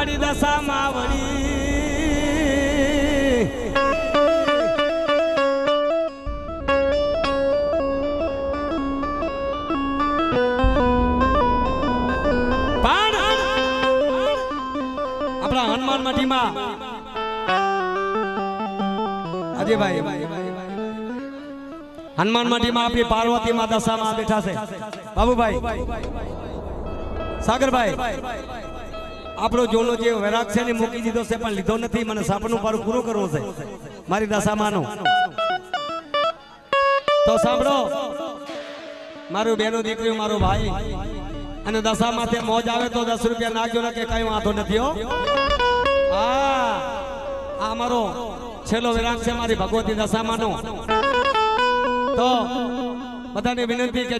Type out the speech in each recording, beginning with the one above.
મારી દશામાં વળી આપણા હનુમાન મઠીમાં અજયભાઈ હનુમાન મઠીમાં આપણી પાર્વતી માં દશામાં બેઠા છે બાબુભાઈ સાગરભાઈ આપણો જોલો જે વૈરાગ છે ને મૂકી દીધો છે પણ લીધો નથી મને સપનું પારું પૂરું કરવું છે મારી દશામાંનું તો સાંભળો મારું બેનો દીકરી મારો ભાઈ અને દશામાંથી મોજ આવે તો 10 રૂપિયા નાખજો ને કે કઈ વાંધો નથી હો આ મારો છેલ્લો વિરામ છે મારી ભગવતી દશામાંનો તો બધાને વિનંતી કે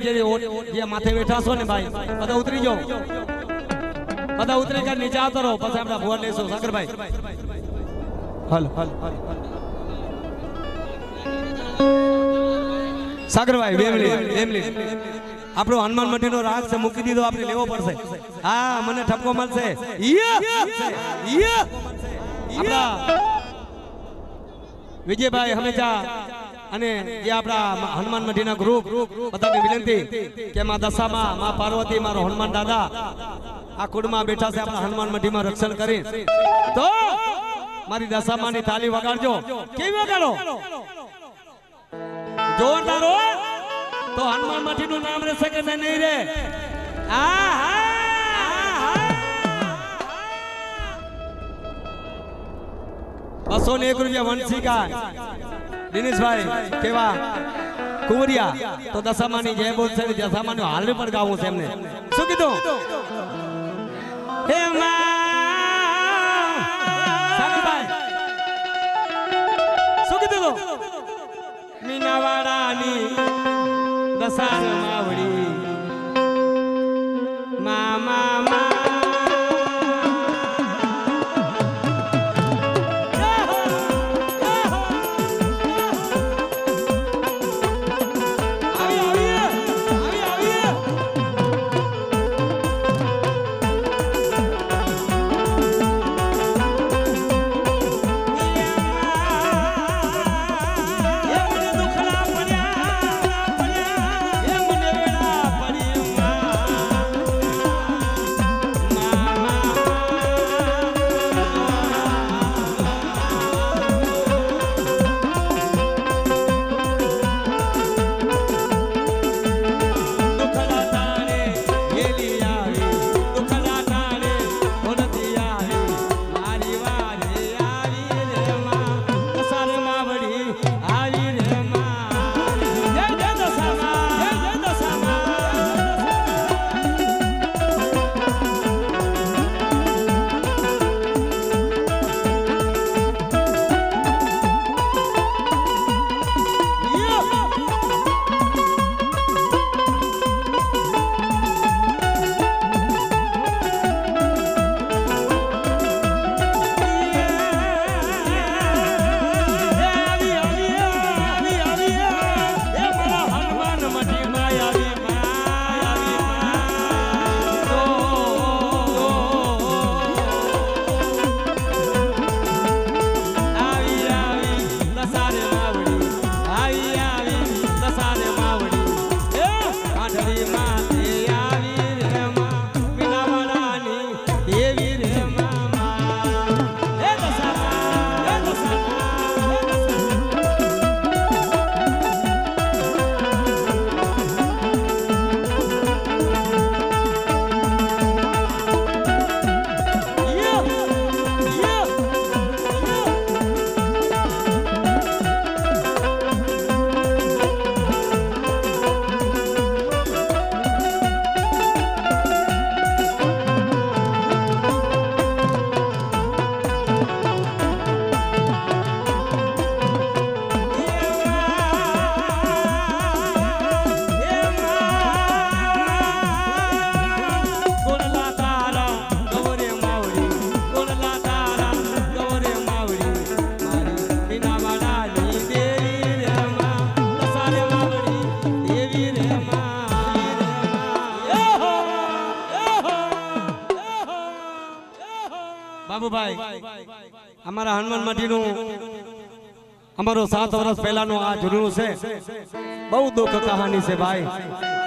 જે માથે બેઠા છો ને ભાઈ બધા ઉતરી જાઓ બધા ઉતરી કે નીચે આવતો રહો પછી આપણે ભુવા લેશું સાગરભાઈ હાલ સાગરભાઈ બે મિનિટ આપણો હનુમાન મઠીનો રાગ છે મૂકી દીધો આપણે લેવો પડશે હા મને ઠપકો મળશે આપણા વિજયભાઈ હંમેશા અને જે આપણા હનુમાન મઠીના ગ્રુપ બધાને વિનંતી કે માં દશામાં માં પાર્વતી મારો હનુમાન દાદા આ કુંડમાં બેઠા છે આપણા હનુમાન મઠીમાં રક્ષણ કરી તો મારી દશામાંની તાલી વગાડજો કેવી વગાડો જોરદાર હો તો હનુમાન મઠીનું નામ રહેશે કે નહીં રે ₹201 વંશિકા દિનેશભાઈ કેવા કુંવરિયા તો દશામાની જય બોલ છે દશામાનું હાલ પણ ગાવું છે એમને શું કીધું હે સાગરભાઈ શું કીધું મીનાવાડાની દશાર માવડી મામા બાબુભાઈ અમારા હનુમાન માટીનું અમારો 7 વર્ષ પહેલાનો આ જૂનું છે, બહુ દુઃખ કહાની છે ભાઈ,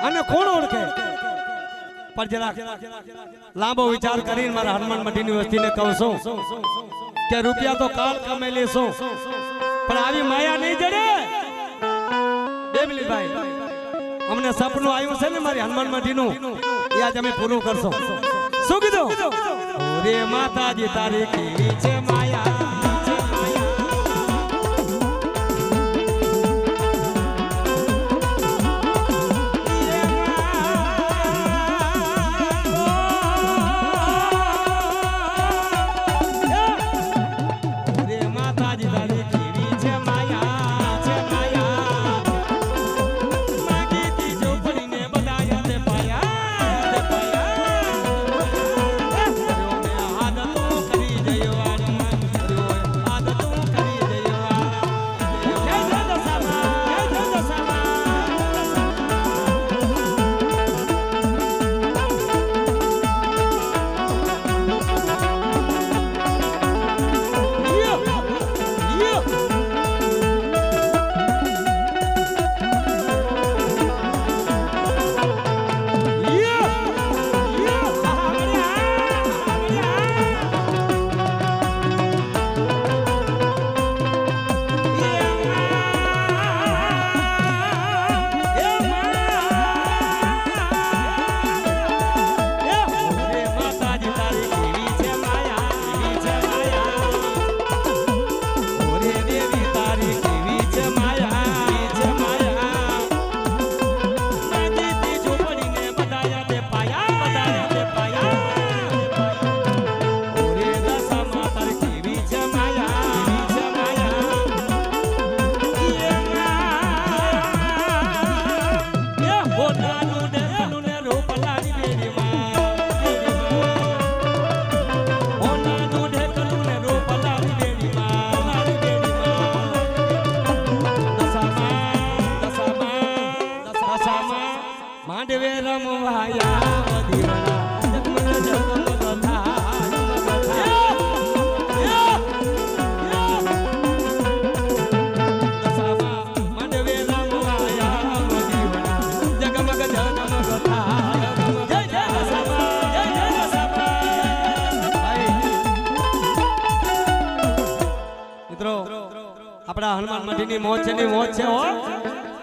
અને કોણ ઓળખે? પણ જરા લાંબો વિચાર કરીને મારા હનુમાન માટીની વસ્તીને કહું છું કે રૂપિયા તો કાલ કમાઈ લેશું, પણ આવી માયા નહીં જડે. દેવલીભાઈ અમને સપનું આવ્યું છે ને મારી હનુમાન માટીનું, એ આજ અમે પૂરું કરશું. શું કીધું? રે માતાજી તારી કેવી છે માયા, માંડવે રમવાયા દીવડા જગમગ જગમગ થાય. માંડવે રમવાયા દીવડા જગમગ જગમગ થાય. જય જય દશામા, જય જય દશામા. મિત્રો આપણા હનુમાન માટીની મોજ છે, ની મોજ છે હો,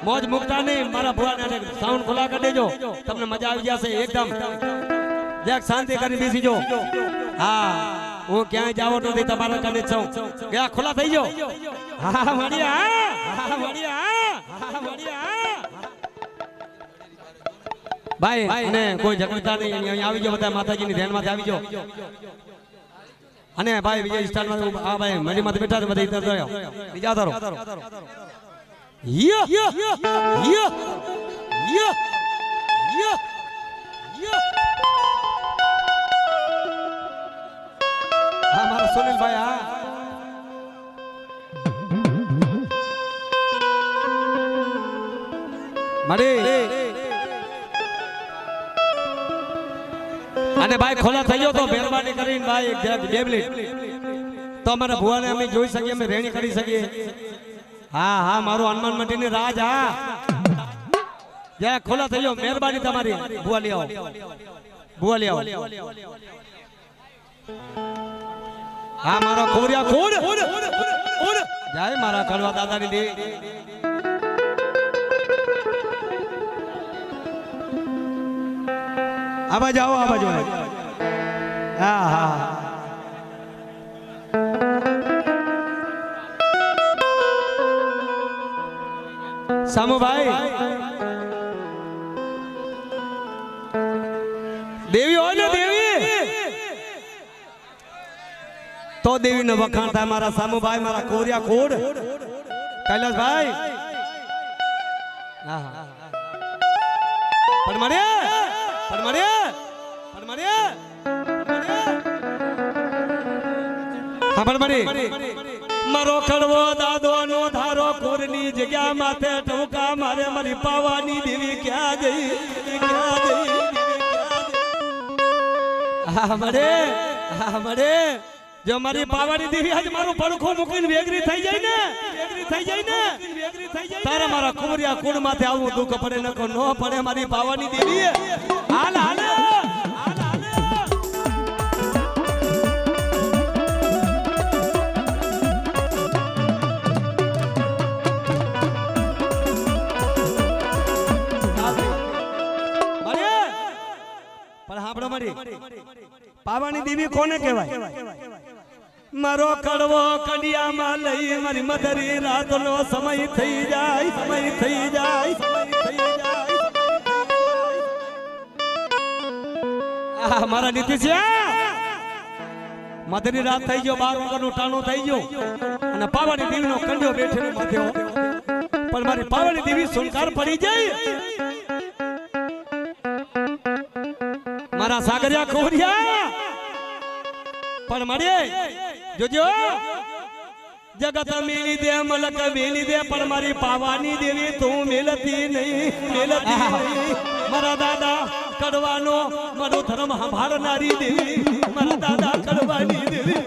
મોજ મુકતા નહીં. મારા ભુવાને સાઉન્ડ ખોલા કરી દેજો, તમને મજા આવી જશે એકદમ. દેખ શાંતિ કરી બેસી જો. હા હું ક્યાંય જાવ નથી, તમારા કને છું. ગયા ખોલા થઈ જો. હા મળ્યા, હા મળ્યા, હા મળ્યા ભાઈ. અને કોઈ ઝઘડતા નહીં, અહીંયા આવી જાઓ બધા, માતાજીની ધ્યાનમાંથી આવી જાઓ. અને ભાઈ વિજય સ્ટારમાં આ ભાઈ મડીમાં બેઠા છે બધા, ઇધર રહ્યો બીજા ધરો. Yeah, yeah, yeah, yeah, yeah, yeah, yeah. हमारा सुनील भाई हाँ मरे અને ભાઈ ખોલા થઈ ગયો તો મહેરબાની કરીને ભાઈ એક જરા 2 મિનિટ તો અમારા ભુવાને અમે જોઈ શકીએ, અમે રેણી કરી શકીએ. હા હા મારું હનુમાન માટીની રાજ. હા જય ખોલા થઈ જાઓ, મહેરબાની તમારી. ભુવા લઈ આવો, ભુવા લઈ આવો. હા મારો ખોરિયા ખોડ જય મારા કડવા દાદાની દે. આ બાજુ આવો, આ બાજુ. હા હા સામુભાઈ દેવી હોય ને દેવી તો દેવીને વખાણ થાય. મારા સામુભાઈ, મારા કોરિયા ખોડ, કૈલાસભાઈ. પણ મળે પણ મળે પણ મળે હા પણ મળે. મારો કડવો દાદો નો ધારો કોરની જગ્યા માથે ટોકા મારે મારી પાવાની દેવી ક્યાં ગઈ, ક્યાં ગઈ? હા મળે, હા મળે. જો મારી પાવાની દેવી આજ મારું પડખો મૂકીને વેગરી થઈ જાય ને તારા મારા કુમરિયા કુળ માથે આવું દુઃખ પડે ન કો નો પડે મારી પાવાની દેવી હાલ હાલ પાવાની દેવી કોને કહેવાય મારો કડવો કડિયામાં લઈ મારી મધરી રાતનો સમય થઈ જાય મારા નીતિશિયા મધરી રાત થઈ ગયો 12 વાગ્યાનું ટાણું થઈ ગયું અને પાવાની દેવીનો કંડો બેઠેલો માથે પણ મારી પાવાની દેવી સુનકાર પડી જાય મારા સાગરિયા ખોરિયા પણ મળે જોજો જગત મેલી દે મલક મેલી દે પણ મારી પાવાની દેવી તું મેલતી નહીં મારા દાદા કડવાનો મારો ધર્મ સંભાળનારી દેવી મારા દાદા કડવાની દેવી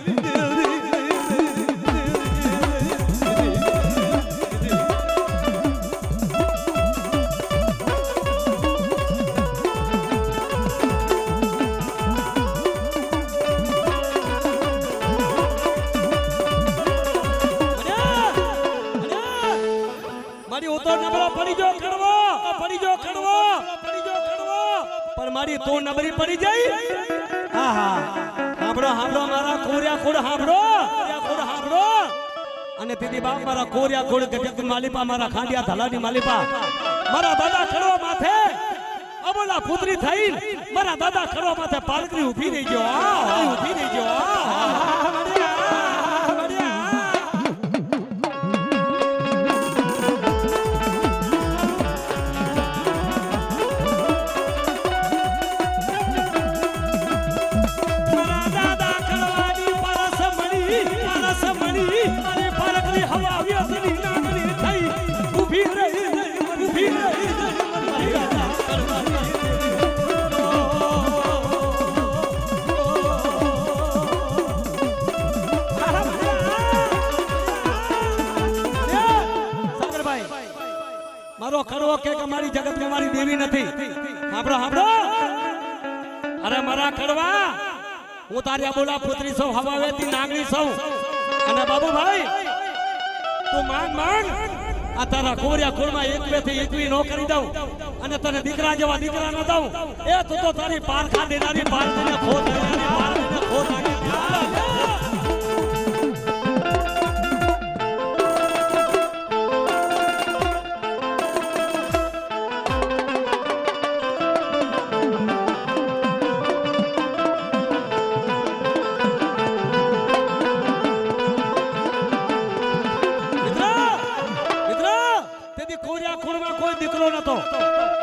પણ મારી તો નબળી પડી જાય હાંભળો મારા કોરિયા ખોડ હાંભળો અને દીદી બાપ મારા કોરિયા ખોડ ગજક માલિપા મારા ખાંડિયા ધલાની માલિપા મારા દાદા ખડવા માથે અબોલા પુત્રી થઈ મારા દાદા ખડવા માથે પાલકરી ઊભી રહી ગયો મારો ખડવો કે મારી જગત માં મારી દેવી નથી હાંભળો અરે મારા ખડવા હું તારી બોલા પુત્રી સૌ હવાવેતી નાગણી સૌ અને બાબુભાઈ તું માંગ આ તારા કોરિયા કુળમાં એક બે થી એકવી નો કરી દઉં અને તને દીકરા જેવા દીકરા ન દઉં એ તું તો તારી પારખા દેનારી પારખીને ખોટ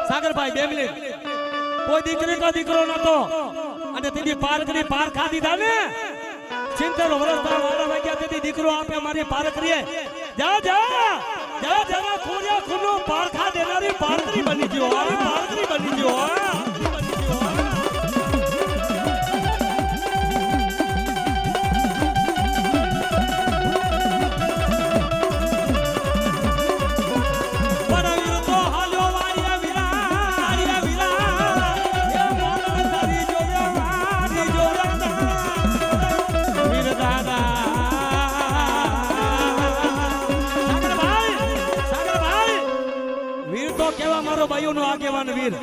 સાગરભાઈ 2 મિનિટ કોઈ દીકરી કા દીકરો નતો અને તેની પારકરી પારખા દીધા ને 70 વર્ષ વાળા વાગ્યા તેથી દીકરો આપે મારી પારકરીએ જા કોરિયા ખુનો પારખા દેનારી પારકરી બની ગયો ભાઈઓનો આગેવાન વીર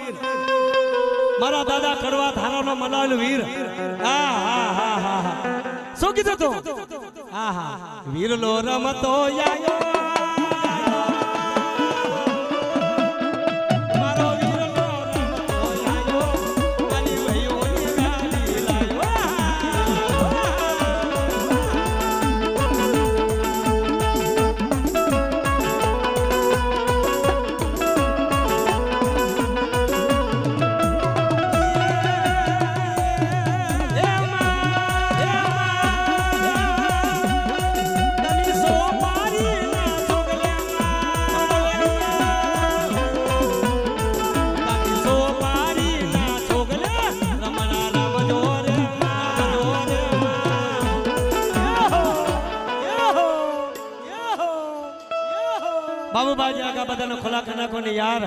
મારા દાદા કડવા ધારાનો મલાલ વીર શું કીધું તું વીરલો રમતો આયો બાબુભાઈ જરા બધાને ખોલા કરી નાખો ને યાર,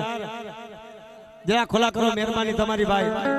જરા ખોલા કરો મહેરબાની તમારી ભાઈ.